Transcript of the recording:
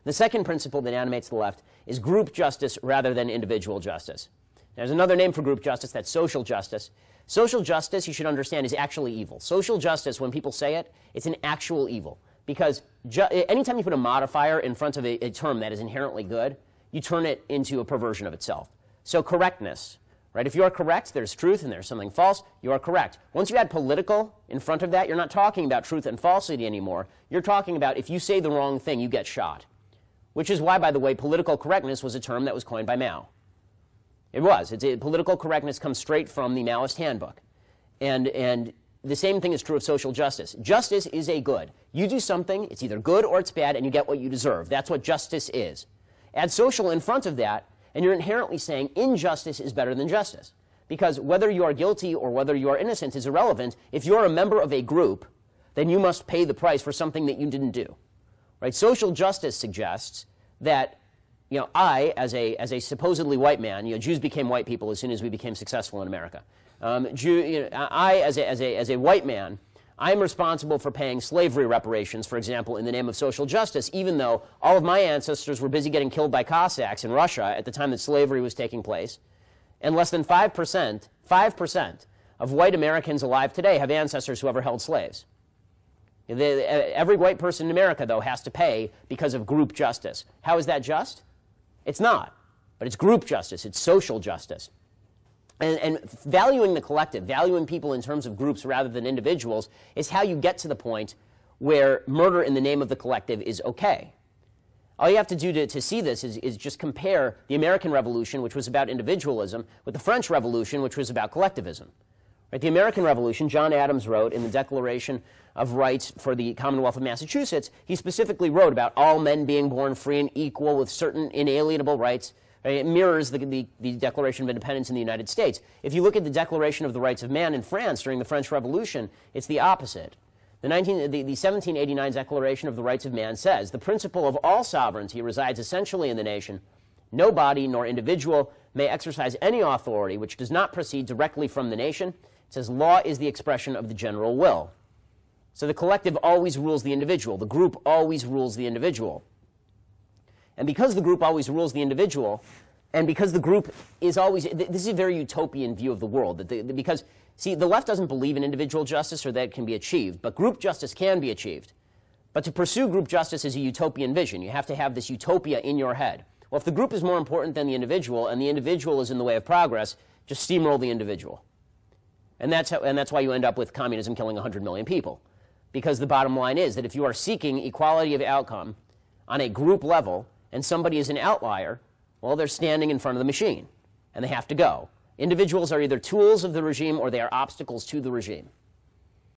The second principle that animates the left is group justice rather than individual justice. There's another name for group justice, that's social justice. Social justice, you should understand, is actually evil. Social justice, when people say it, it's an actual evil. Because anytime you put a modifier in front of a term that is inherently good, you turn it into a perversion of itself. So correctness, right? If you are correct, there's truth and there's something false, you are correct. Once you add political in front of that, you're not talking about truth and falsity anymore. You're talking about if you say the wrong thing, you get shot. Which is why, by the way, political correctness was a term that was coined by Mao. It was. Political correctness comes straight from the Maoist handbook. And the same thing is true of social justice. Justice is a good. You do something, it's either good or it's bad, and you get what you deserve. That's what justice is. Add social in front of that, and you're inherently saying injustice is better than justice. Because whether you are guilty or whether you are innocent is irrelevant. If you're a member of a group, then you must pay the price for something that you didn't do. Right? Social justice suggests that I, as a supposedly white man, Jews became white people as soon as we became successful in America. I, as a white man, I am responsible for paying slavery reparations, for example, in the name of social justice, even though all of my ancestors were busy getting killed by Cossacks in Russia at the time that slavery was taking place. And less than 5% of white Americans alive today have ancestors who ever held slaves. Every white person in America, though, has to pay because of group justice. How is that just? It's not. But it's group justice. It's social justice. And valuing the collective, valuing people in terms of groups rather than individuals, is how you get to the point where murder in the name of the collective is okay. All you have to do to see this is just compare the American Revolution, which was about individualism, with the French Revolution, which was about collectivism. Right? The American Revolution, John Adams wrote in the Declaration of Rights for the Commonwealth of Massachusetts, he specifically wrote about all men being born free and equal with certain inalienable rights. It mirrors the Declaration of Independence in the United States. If you look at the Declaration of the Rights of Man in France during the French Revolution, it's the opposite. The 1789 Declaration of the Rights of Man says, "The principle of all sovereignty resides essentially in the nation. No body nor individual may exercise any authority which does not proceed directly from the nation." It says, "Law is the expression of the general will." So the collective always rules the individual. The group always rules the individual. And because the group always rules the individual, and because the group is always, this is a very utopian view of the world, because, see, the left doesn't believe in individual justice or that it can be achieved, but group justice can be achieved. But to pursue group justice is a utopian vision. You have to have this utopia in your head. Well, if the group is more important than the individual, and the individual is in the way of progress, just steamroll the individual. And that's why you end up with communism killing 100 million people. Because the bottom line is that if you are seeking equality of outcome on a group level, and somebody is an outlier, well, they're standing in front of the machine, and they have to go. Individuals are either tools of the regime or they are obstacles to the regime.